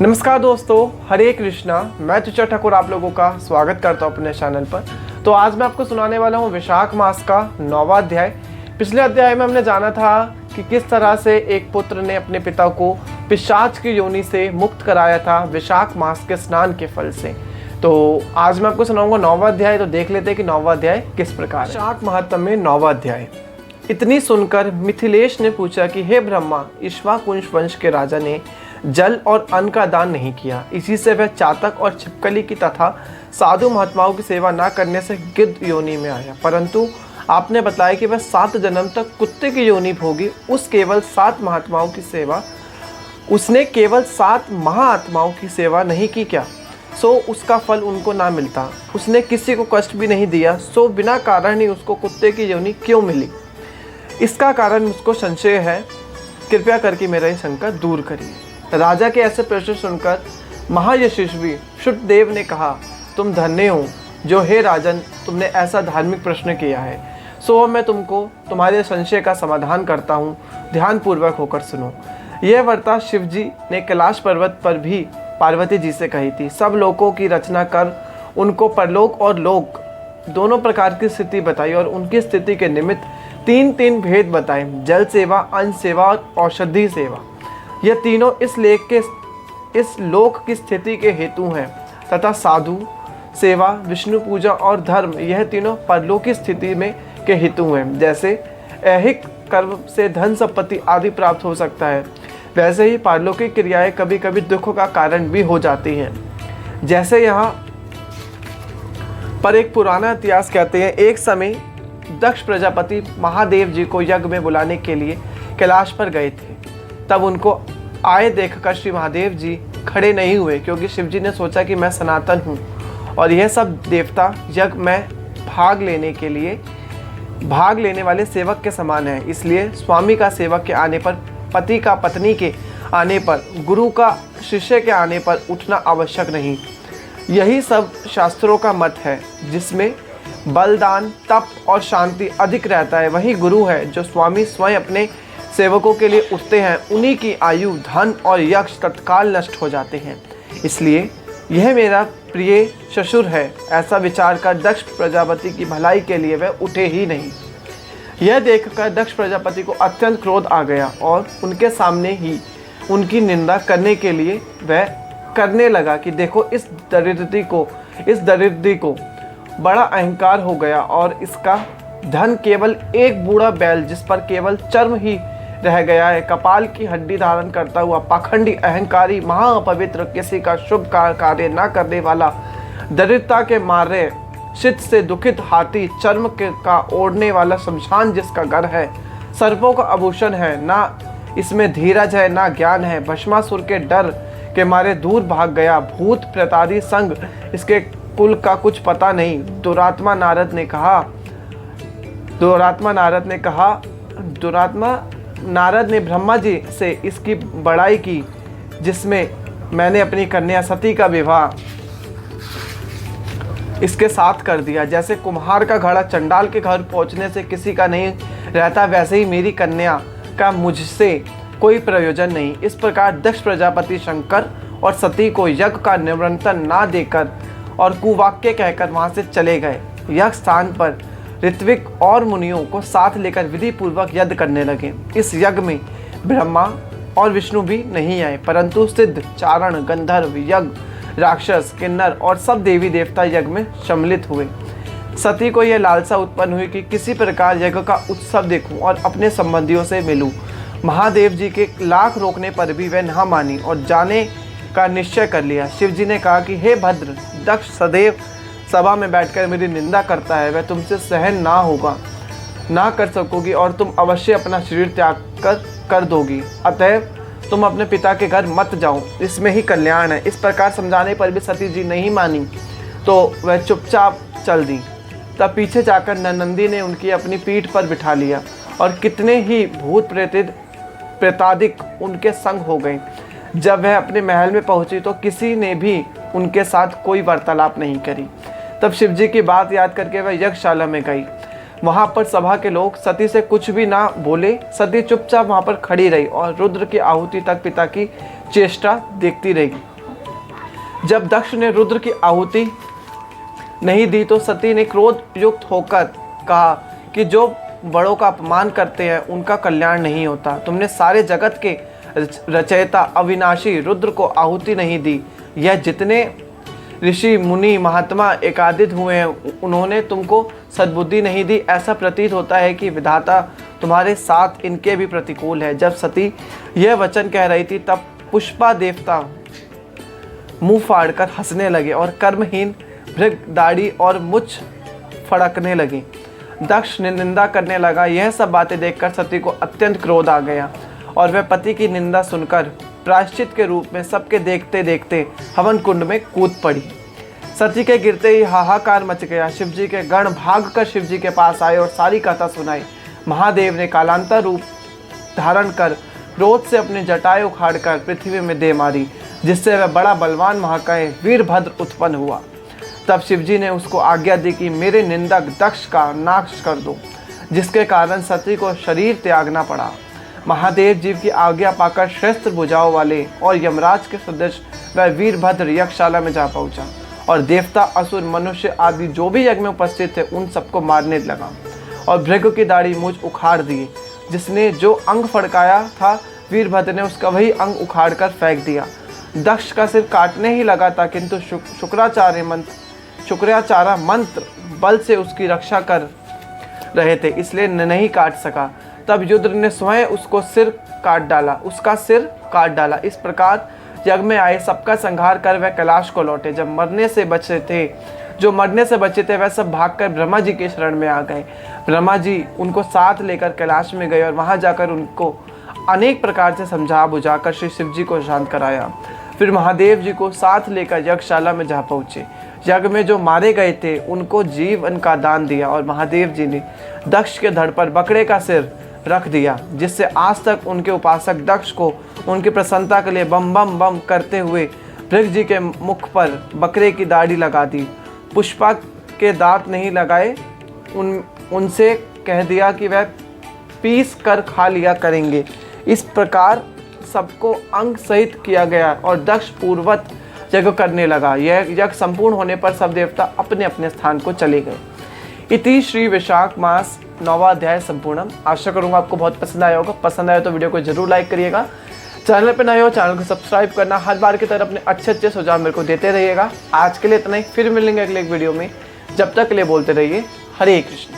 नमस्कार दोस्तों, हरे कृष्णा। मैं तुषार ठाकुर आप लोगों का स्वागत करता हूँ अपने चैनल पर। तो आज मैं आपको सुनाने वाला हूँ विशाख मास का 9वां अध्याय। पिछले अध्याय में हमने जाना था कि किस तरह से एक पुत्र ने अपने पिता को पिशाच की योनि से मुक्त कराया था विशाख मास के स्नान के फल से। तो आज मैं आपको सुनाऊंगा 9वां अध्याय। तो देख लेते हैं कि 9वां अध्याय किस प्रकार है। विशाख महात्म में 9वां अध्याय। इतनी सुनकर मिथिलेश ने पूछा कि हे ब्रह्मा, इक्ष्वाकुंश वंश के राजा ने जल और अन्न का दान नहीं किया, इसी से वह चातक और छिपकली की तथा साधु महात्माओं की सेवा न करने से गिद्ध योनि में आया। परंतु आपने बताया कि वह 7 जन्म तक कुत्ते की योनि भोगी। उसने केवल 7 महाआत्माओं की सेवा नहीं की क्या, सो उसका फल उनको ना मिलता। उसने किसी को कष्ट भी नहीं दिया, सो बिना कारण ही उसको कुत्ते की योनि क्यों मिली? इसका कारण मुझको संशय है, कृपया करके मेरा ये शंका दूर करिए। राजा के ऐसे प्रश्न सुनकर महायशस्वी शुद्धदेव ने कहा, तुम धन्य हो जो हे राजन तुमने ऐसा धार्मिक प्रश्न किया है। सो मैं तुमको तुम्हारे संशय का समाधान करता हूँ, ध्यानपूर्वक होकर सुनो। यह वार्ता शिवजी ने कैलाश पर्वत पर भी पार्वती जी से कही थी। सब लोगों की रचना कर उनको परलोक और लोक दोनों प्रकार की स्थिति बताई और उनकी स्थिति के निमित्त 3 भेद बताए, जल सेवा, अन्न सेवा और औषधि सेवा। यह तीनों इस लोक की स्थिति के हेतु हैं तथा साधु सेवा, विष्णु पूजा और धर्म यह तीनों परलोक की स्थिति में के हेतु हैं। जैसे ऐहिक कर्म से धन संपत्ति आदि प्राप्त हो सकता है, वैसे ही पारलौकिक क्रियाएं कभी कभी दुख का कारण भी हो जाती हैं। जैसे यहाँ पर एक पुराना इतिहास कहते हैं, एक समय दक्ष प्रजापति महादेव जी को यज्ञ में बुलाने के लिए कैलाश पर गए थे। तब उनको आए देखकर श्री महादेव जी खड़े नहीं हुए, क्योंकि शिवजी ने सोचा कि मैं सनातन हूँ और यह सब देवता यज्ञ में भाग लेने वाले सेवक के समान है। इसलिए स्वामी का सेवक के आने पर, पति का पत्नी के आने पर, गुरु का शिष्य के आने पर उठना आवश्यक नहीं। यही सब शास्त्रों का मत है, जिसमें बलिदान, तप और शांति अधिक रहता है। वही गुरु है जो स्वामी स्वयं अपने सेवकों के लिए उठते हैं, उन्हीं की आयु, धन और यश तत्काल नष्ट हो जाते हैं। इसलिए यह मेरा प्रिय ससुर है, ऐसा विचार कर दक्ष प्रजापति की भलाई के लिए वह उठे ही नहीं। यह देखकर दक्ष प्रजापति को अत्यंत क्रोध आ गया और उनके सामने ही उनकी निंदा करने के लिए वह करने लगा कि देखो, इस दरिद्री को बड़ा अहंकार हो गया और इसका धन केवल एक बूढ़ा बैल जिस पर केवल चर्म ही रह गया है, कपाल की हड्डी धारण करता हुआ पाखंडी, अहंकारी, महापवित्र, किसी का शुभ कार्य न करने वाला, दरिद्रता के मारे शीत से दुखित हाथी, चर्म का ओढ़ने वाला शमशान जिसका घर है, सर्पों का आभूषण है, ना इसमें धीरज है ना ज्ञान है, भस्मासुर के डर के मारे दूर भाग गया, भूत प्रेतादि संग इसके कुल का कुछ पता नहीं। दुरात्मा नारद ने ब्रह्मा जी से इसकी बड़ाई की, जिसमें मैंने अपनी कन्या सती का विवाह इसके साथ कर दिया। जैसे कुम्हार का घड़ा चंडाल के घर पहुंचने से किसी का नहीं रहता, वैसे ही मेरी कन्या का मुझसे कोई प्रयोजन नहीं। इस प्रकार दक्ष प्रजापति शंकर और सती को यज्ञ का निमंत्रण ना देकर और कुवाक्य कहकर वहां से चले गए। यज्ञ स्थान पर ऋत्विक और मुनियों को साथ लेकर विधि पूर्वक यज्ञ करने लगे। इस यज्ञ में ब्रह्मा और विष्णु भी नहीं आए, परंतु सिद्ध, चारण, गंधर्व, यज्ञ, राक्षस, किन्नर और सब देवी देवता यज्ञ में सम्मिलित हुए। सती को यह लालसा उत्पन्न हुई कि किसी प्रकार यज्ञ का उत्सव देखूं और अपने संबंधियों से मिलूं। महादेव जी के लाख रोकने पर भी वह न मानी और जाने का निश्चय कर लिया। शिवजी ने कहा कि हे भद्र, दक्ष सदैव सभा में बैठकर मेरी निंदा करता है, वह तुमसे सहन ना कर सकोगी और तुम अवश्य अपना शरीर त्याग कर दोगी। अतएव तुम अपने पिता के घर मत जाओ, इसमें ही कल्याण है। इस प्रकार समझाने पर भी सती जी नहीं मानी तो वह चुपचाप चल दी। तब पीछे जाकर नंदी ने उनकी अपनी पीठ पर बिठा लिया और कितने ही भूत प्रेतादिक उनके संग हो गए। जब वह अपने महल में पहुंची तो किसी ने भी उनके साथ कोई वार्तालाप नहीं करी। तब शिवजी की बात याद करके वह यज्ञशाला में गई। वहां पर सभा के लोग सती से कुछ भी ना बोले। सती चुपचाप वहां पर खड़ी रही और रुद्र की आहुति तक पिता की चेष्टा देखती रही। जब दक्ष ने रुद्र की आहुति नहीं दी तो सती ने क्रोध युक्त होकर कहा कि जो बड़ों का अपमान करते हैं उनका कल्याण नहीं होता। तुमने सारे जगत के रचयिता अविनाशी रुद्र को आहुति नहीं दी। यह जितने ऋषि मुनि महात्मा एकादित हुए हैं उन्होंने तुमको सद्बुद्धि नहीं दी। ऐसा प्रतीत होता है कि विधाता तुम्हारे साथ इनके भी प्रतिकूल है। जब सती यह वचन कह रही थी तब पुष्पा देवता मुंह फाड़कर हंसने लगे और कर्महीन भृग दाढ़ी और मुछ फड़कने लगी। दक्ष निंदा करने लगा। यह सब बातें देखकर सती को अत्यंत क्रोध आ गया और वह पति की निंदा सुनकर प्रायश्चित के रूप में सबके देखते देखते हवन कुंड में कूद पड़ी। सती के गिरते ही हाहाकार मच गया। शिवजी के गण भागकर शिवजी के पास आए और सारी कथा सुनाई। महादेव ने कालांतर रूप धारण कर क्रोध से अपनी जटाएं उखाड़कर पृथ्वी में दे मारी, जिससे वह बड़ा बलवान महाकाय वीरभद्र उत्पन्न हुआ। तब शिवजी ने उसको आज्ञा दी कि मेरे निंदक दक्ष का नाश कर दो, जिसके कारण सती को शरीर त्यागना पड़ा। महादेव जीव की आज्ञा पाकर शस्त्र भुजाओं वाले और यमराज के सदृश वह वीरभद्र यज्ञशाला में जा पहुंचा और देवता असुर मनुष्य आदि जो भी यज्ञ में उपस्थित थे उन सबको मारने लगा और भृगु की दाढ़ी मूछ उखाड़ दी। जिसने जो अंग फड़काया था वीरभद्र ने उसका वही अंग उखाड़ कर फेंक दिया। दक्ष का सिर काटने ही लगा था, किंतु शुक्राचार्य मंत्र बल से उसकी रक्षा कर रहे थे, इसलिए नहीं काट सका। तब रुद्र ने स्वयं उसका सिर काट डाला। इस प्रकार यज्ञ में आए सबका संहार कर वह कैलाश को लौटे। जो मरने से बचे थे वह सब भागकर ब्रह्मा जी के शरण में आ गए। ब्रह्मा जी उनको साथ लेकर कैलाश में गए और वहां जाकर उनको अनेक प्रकार से समझा बुझाकर श्री शिव जी को शांत कराया। फिर महादेव जी को साथ लेकर यज्ञशाला में जा पहुंचे। यज्ञ में जो मारे गए थे उनको जीवन का दान दिया और महादेव जी ने दक्ष के धड़ पर बकरे का सिर रख दिया, जिससे आज तक उनके उपासक दक्ष को उनकी प्रसन्नता के लिए बम बम बम करते हुए भृग जी के मुख पर बकरे की दाढ़ी लगा दी। पुष्पा के दांत नहीं लगाए, उनसे कह दिया कि वह पीस कर खा लिया करेंगे। इस प्रकार सबको अंग सहित किया गया और दक्ष पूर्वत यज्ञ करने लगा। यह यज्ञ संपूर्ण होने पर सब देवता अपने अपने स्थान को चले गए। इति श्री वैशाख मास 9वां अध्याय संपूर्णम। आशा करूंगा आपको बहुत पसंद आया होगा। पसंद आया तो वीडियो को जरूर लाइक करिएगा। चैनल पे नए हो चैनल को सब्सक्राइब करना, हर बार की तरह अपने अच्छे सुझाव मेरे को देते रहिएगा। आज के लिए इतना ही, फिर मिलेंगे अगले एक वीडियो में। जब तक के लिए बोलते रहिए हरे कृष्ण।